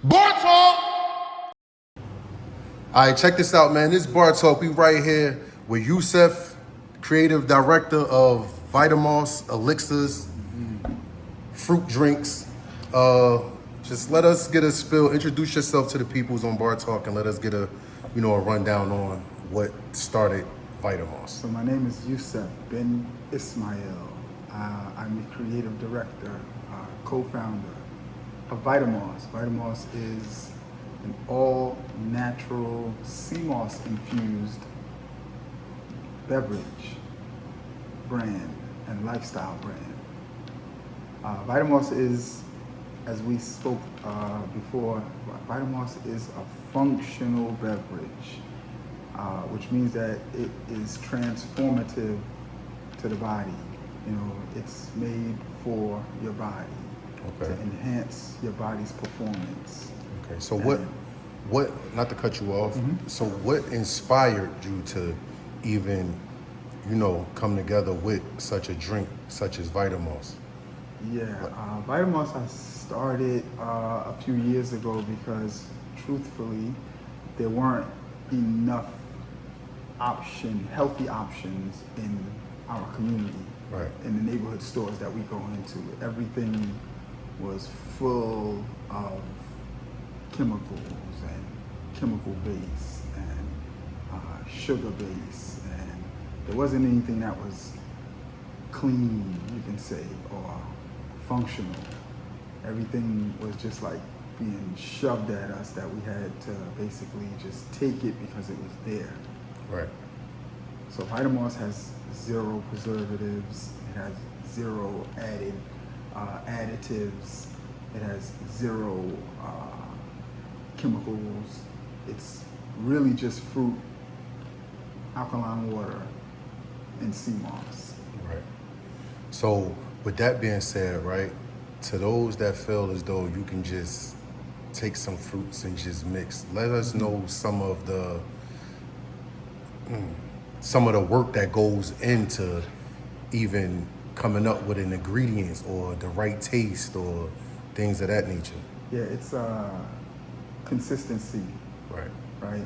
BARTAWK! All right, check this out, man. This is BARTAWK. We right here with Yusef, creative director of VitaMoss Elixirs, fruit drinks. Just let us get a spill. Introduce yourself to the peoples on BARTAWK and let us get a rundown on what started VitaMoss. So my name is Yusef bin Ismail. I'm the creative director, co-founder of VitaMoss. VitaMoss is an all-natural sea moss infused beverage brand and lifestyle brand. VitaMoss is, as we spoke before, VitaMoss is a functional beverage, which means that it is transformative to the body. You know, it's made for your body to enhance your body's performance. Okay, so what? Not to cut you off. So what inspired you to even, come together with such a drink such as VitaMoss? Yeah, VitaMoss I started a few years ago because, truthfully, there weren't enough healthy options in our community. Right. In the neighborhood stores that we go into. Everything was full of chemicals and chemical base and sugar base, and there wasn't anything that was clean, you can say, or functional. Everything was just like being shoved at us that we had to basically just take it because it was there. Right. So VitaMoss has 0 preservatives, it has 0 added additives, it has 0 chemicals. It's really just fruit, alkaline water, and sea moss. Right. So with that being said, right, to those that feel as though you can just take some fruits and just mix, let us know some of the work that goes into even coming up with an ingredients or the right taste or things of that nature. Yeah, it's consistency. Right. Right.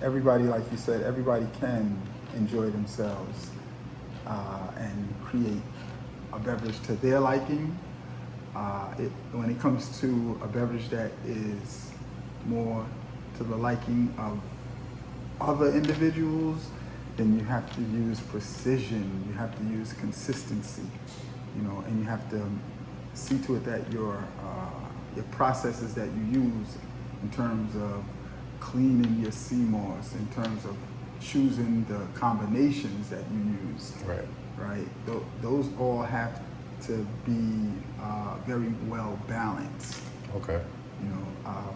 Everybody, like you said, everybody can enjoy themselves and create a beverage to their liking. When it comes to a beverage that is more to the liking of other individuals, then you have to use precision, you have to use consistency, and you have to see to it that your processes that you use in terms of cleaning your sea moss, in terms of choosing the combinations that you use, right? Those all have to be very well balanced. Okay.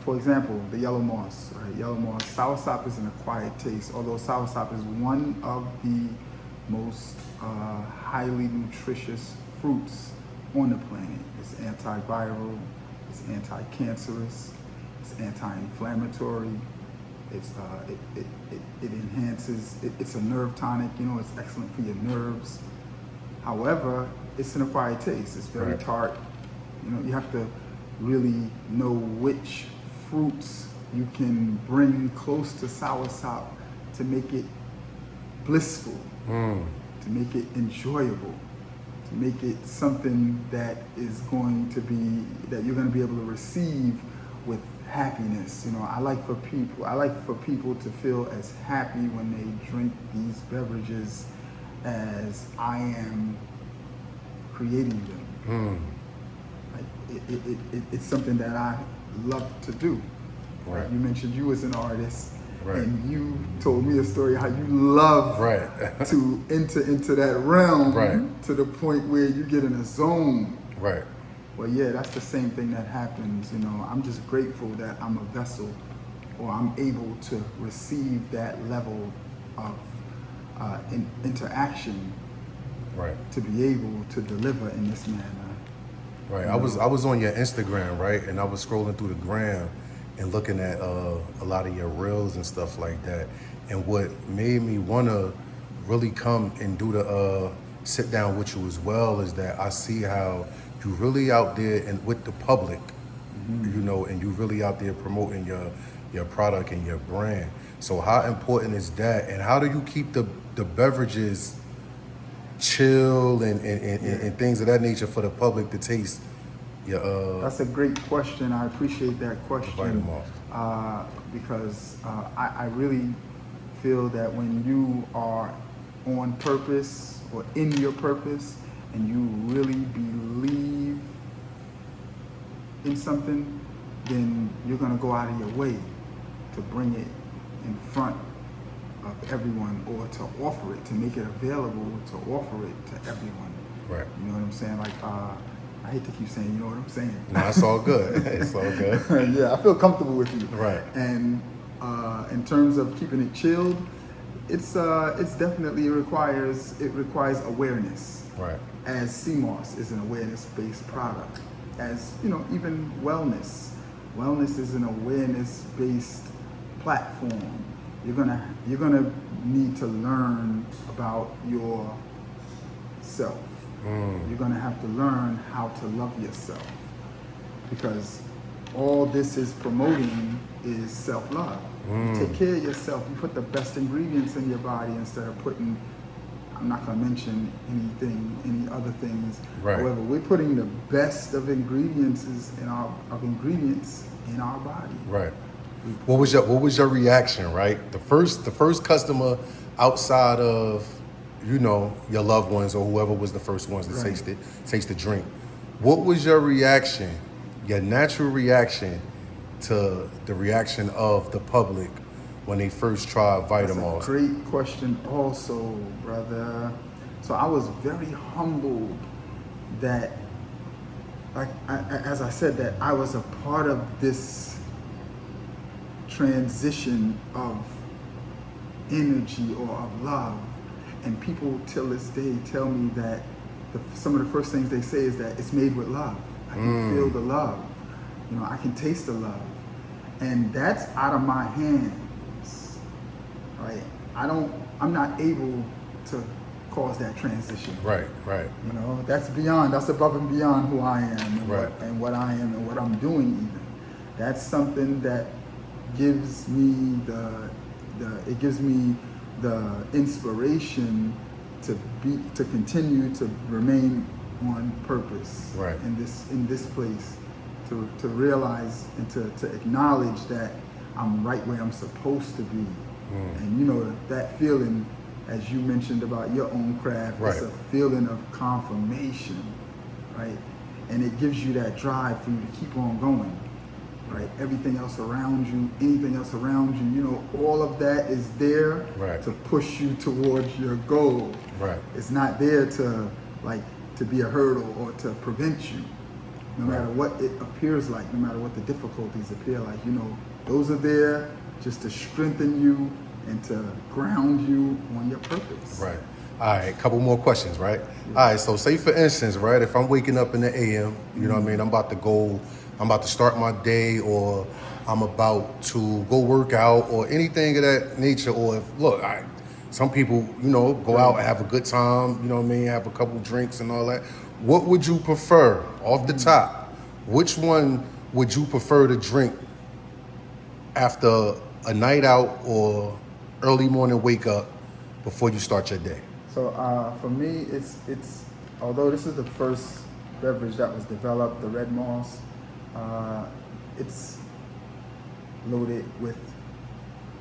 For example, the yellow moss, right? Yellow moss, soursop is an acquired taste, although soursop is one of the most highly nutritious fruits on the planet. It's antiviral, it's anti-cancerous, it's anti-inflammatory, it enhances, it's a nerve tonic, it's excellent for your nerves. However, it's an acquired taste, it's very tart. You have to really know which fruits you can bring close to soursop to make it blissful, to make it enjoyable, to make it something that is going to be, that you're going to be able to receive with happiness. I like for people to feel as happy when they drink these beverages as I am creating them. It's something that I love to do. Right. You mentioned you as an artist, and you told me a story how you love to enter into that realm to the point where you get in a zone. Right. Well, yeah, that's the same thing that happens. I'm just grateful that I'm a vessel, or I'm able to receive that level of interaction, to be able to deliver in this manner. Right. I was on your Instagram, right, and I was scrolling through the gram and looking at a lot of your reels and stuff like that. And what made me want to really come and do the sit down with you as well is that I see how you really out there and with the public you know, and you really out there promoting your product and your brand. So how important is that, and how do you keep the beverages chill and things of that nature for the public to taste your That's a great question. I appreciate that question VitaMoss. because I really feel that when you are on purpose or in your purpose and you really believe in something, then you're going to go out of your way to bring it in front of everyone, or to offer it, to make it available, to offer it to everyone. Right. You know what I'm saying? Like, I hate to keep saying, you know what I'm saying? No, it's all good. It's all good. Yeah, I feel comfortable with you. Right. And in terms of keeping it chilled, it's definitely requires awareness. Right. As CMOS is an awareness-based product, as you know, even wellness is an awareness-based platform. You're gonna need to learn about yourself. You're gonna have to learn how to love yourself, because all this is promoting is self-love. You take care of yourself. You put the best ingredients in your body instead of putting, I'm not gonna mention any other things. Right. However, we're putting the best of ingredients in our body. Right. What was your reaction, right? The first customer outside of, you know, your loved ones or whoever was the first ones to taste the drink. What was your reaction, your natural reaction to the reaction of the public when they first tried VitaMoss? That's a great question also, brother. So I was very humbled that, as I said, that I was a part of this transition of energy or of love. And people till this day tell me that some of the first things they say is that it's made with love. I can feel the love. You know, I can taste the love. And that's out of my hands, right? I'm not able to cause that transition. Right. You know, that's above and beyond who I am and what I am and what I'm doing even. That's something that gives me the inspiration to continue to remain on purpose in this place, to realize and to acknowledge that I'm right where I'm supposed to be. And you know, that feeling, as you mentioned about your own craft, it's a feeling of confirmation, right? And it gives you that drive for you to keep on going. Right, everything else around you, anything else around you, you know, all of that is there to push you towards your goal. Right. It's not there to be a hurdle or to prevent you. No matter what it appears like, no matter what the difficulties appear like, you know, those are there just to strengthen you and to ground you on your purpose. Right. All right, couple more questions, right? Yeah. All right, so say for instance, right, if I'm waking up in the AM, you know what I mean, I'm about to start my day, or I'm about to go work out, or anything of that nature. Or if, some people, you know, go out and have a good time, you know what I mean, have a couple drinks and all that. What would you prefer off the top? Which one would you prefer to drink after a night out or early morning wake up before you start your day? So for me, it's although this is the first beverage that was developed, the Red Moss, it's loaded with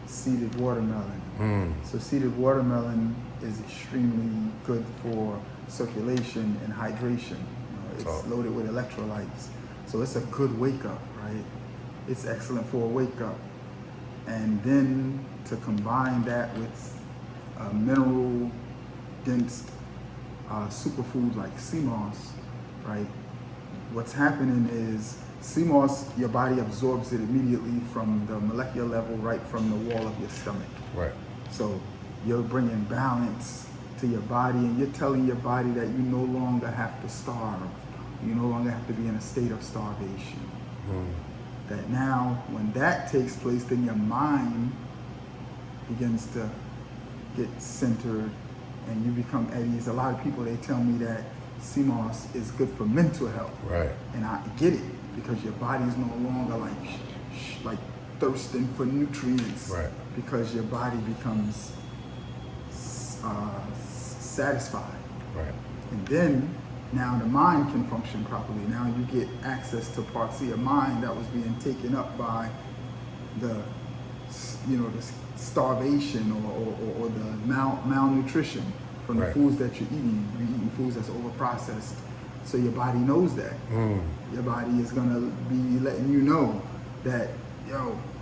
seeded watermelon. So seeded watermelon is extremely good for circulation and hydration. You know, it's loaded with electrolytes. So it's a good wake up, right? It's excellent for a wake up. And then to combine that with a mineral dense superfood like CMOS, right? What's happening is CMOS, your body absorbs it immediately from the molecular level, right from the wall of your stomach. Right. So you're bringing balance to your body, and you're telling your body that you no longer have to starve. You no longer have to be in a state of starvation. That now, when that takes place, then your mind begins to get centered and you become at ease. A lot of people, they tell me that sea moss is good for mental health. Right. And I get it, because your body's no longer like thirsting for nutrients. Right. Because your body becomes satisfied. Right. And then now the mind can function properly. Now you get access to parts of your mind that was being taken up by the the starvation or the malnutrition from the Right. foods that you're eating. You're eating foods that's overprocessed. So your body knows that. Your body is gonna be letting you know that,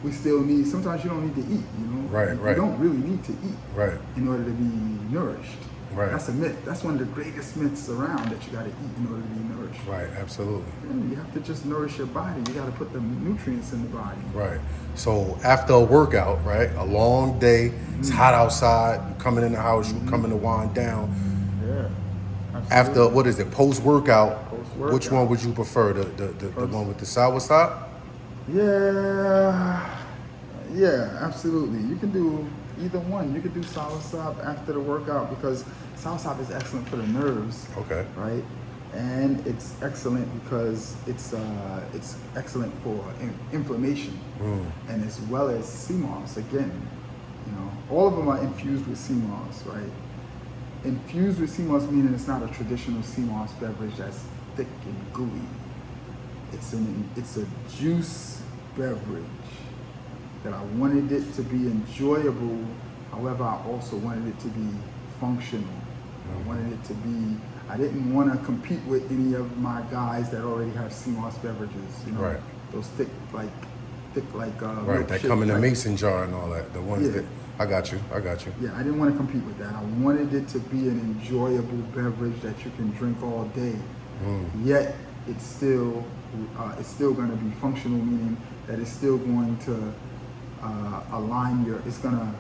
we still need, sometimes you don't need to eat, Right, You right. don't really need to eat Right. in order to be nourished. Right. That's a myth. That's one of the greatest myths around, that you gotta eat in order to be nourished. Right, absolutely. You have to just nourish your body. You gotta put the nutrients in the body. Right. So after a workout, right, a long day, it's hot outside, you coming in the house, you coming to wind down. Yeah. After, what is it, post-workout, Post-workout. which one would you prefer? The one with the soursop? Yeah, absolutely. You can do either one. You could do soursop after the workout, because soursop is excellent for the nerves. Okay. Right? And it's excellent because it's excellent for inflammation, and as well as sea moss. Again, all of them are infused with sea moss, right? Infused with sea moss meaning it's not a traditional sea moss beverage that's thick and gooey. It's a juice beverage that I wanted it to be enjoyable. However, I also wanted it to be functional. I wanted it to be. I didn't want to compete with any of my guys that already have sea moss beverages. Right. Those thick like Right, that milkshake come in a type. mason jar and all that. The ones Yeah. that, I got you. Yeah, I didn't want to compete with that. I wanted it to be an enjoyable beverage that you can drink all day. Yet it's still going to be functional, meaning that it's still going to it's going to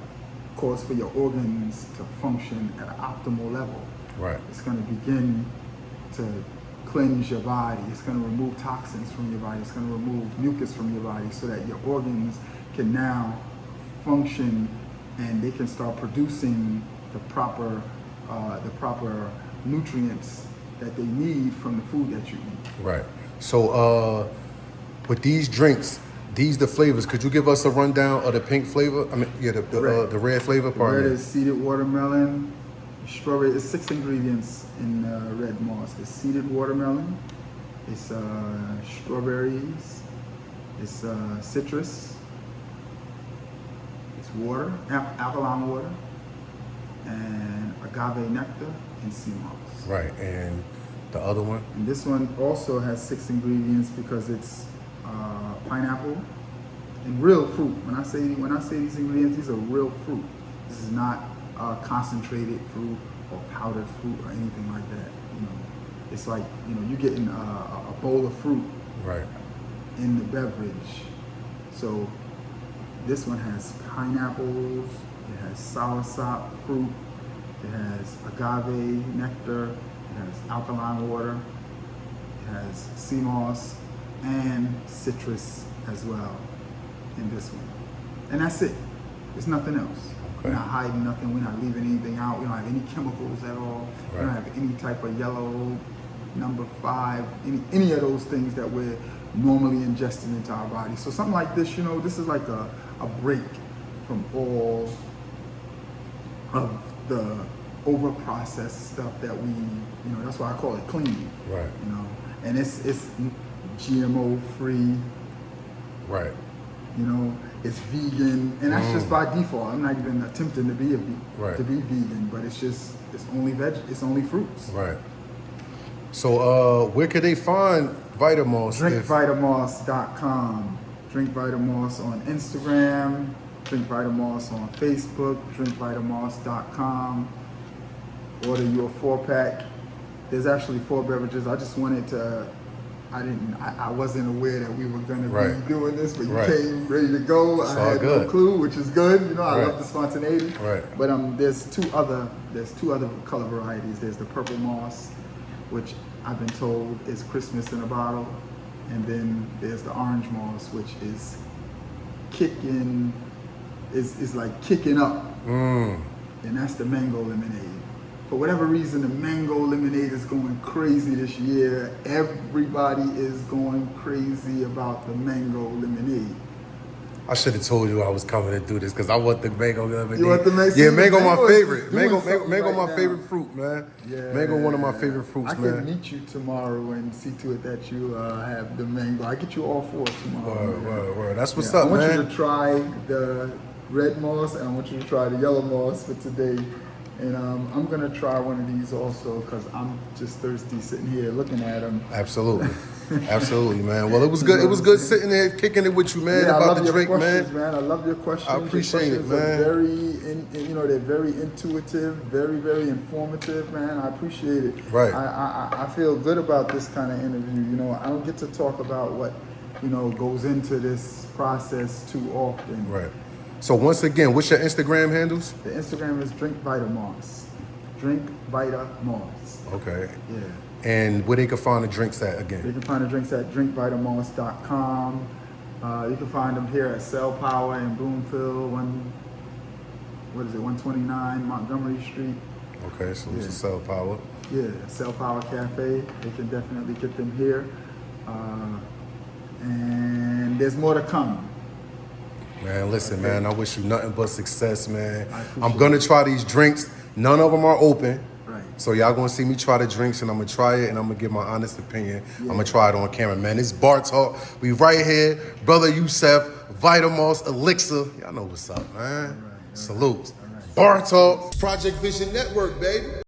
cause for your organs to function at an optimal level. Right. It's going to begin to cleanse your body. It's going to remove toxins from your body. It's going to remove mucus from your body, so that your organs can now function, and they can start producing the proper nutrients that they need from the food that you eat. Right. So with these drinks, the flavors, could you give us a rundown of the pink flavor? I mean, yeah, the red flavor part. Red is seeded watermelon. Strawberry is 6 ingredients in red moss. It's seeded watermelon. It's strawberries. It's citrus. It's water, alkaline water, and agave nectar and sea moss. Right. And the other one? And this one also has 6 ingredients because it's pineapple and real fruit. When I say these ingredients, these are real fruit. This is not concentrated fruit or powdered fruit or anything like that. It's like you're getting a bowl of fruit Right. in the beverage. So this one has pineapples. It has soursop fruit. It has agave nectar. It has alkaline water. It has sea moss and citrus as well in this one. And that's it. There's nothing else. Okay. We're not hiding nothing. We're not leaving anything out. We don't have any chemicals at all. We don't Right. have any type of yellow, number 5, any of those things that we're normally ingesting into our body. So something like this, this is like a break from all of the over-processed stuff that we, that's why I call it clean. Right. And it's GMO free. Right. It's vegan, and that's just by default. I'm not even attempting to be vegan, but it's it's only fruits. Right. So where could they find VitaMoss? DrinkVitaMoss.com. Drink VitaMoss on Instagram. Drink VitaMoss on Facebook. DrinkVitaMoss.com. Order your 4-pack. There's actually 4 beverages. I just wanted to. I wasn't aware that we were going to be doing this, but you came ready to go. I had no clue, which is good. I love the spontaneity. Right. But there's two other color varieties. There's the purple moss, which I've been told is Christmas in a bottle, and then there's the orange moss, which is is like kicking up, and that's the mango lemonade. for whatever reason, the mango lemonade is going crazy this year. Everybody is going crazy about the mango lemonade. I should have told you I was coming to do this because I want the mango lemonade. You want the mango? Yeah, mango my Mango is favorite. just doing something Mango right my now. favorite fruit, man. Yeah. Mango one of my favorite fruits, I man. can meet you tomorrow and see to it that you have the mango. I get you all 4 tomorrow. Word. That's what's Yeah, up, man. I want you to try the red moss and I want you to try the yellow moss for today. And I'm gonna try one of these also because I'm just thirsty sitting here looking at them. Absolutely. Absolutely, man. Well, it was good. It was good sitting there kicking it with you, man, Yeah, I about love the your drink, questions, man. I love your questions. I appreciate Your it, questions man. are they're very intuitive, very informative, man. I appreciate it. Right. I feel good about this kind of interview. You know, I don't get to talk about what, goes into this process too often. Right. So once again, what's your Instagram handles? The Instagram is Drink VitaMoss. Drink VitaMoss. Okay. Yeah. And where they can find the drinks at You again? can find the drinks at drinkvitamoss.com. You can find them here at Cell Power in Bloomfield, 129 Montgomery Street. Okay, so it's Yeah. a Cell Power. Yeah, Cell Power Cafe. They can definitely get them here. And there's more to come. Man, listen, man, I wish you nothing but success, man. I appreciate I'm gonna try these drinks. None of them are open. Right. So y'all gonna see me try the drinks and I'm gonna try it and I'm gonna give my honest opinion. Yeah. I'm gonna try it on camera, man. It's BARTAWK. We right here, brother Youssef, VitaMoss Elixir. Y'all know what's up, man. All right. Salute. All right. BARTAWK. Project Vision Network, baby.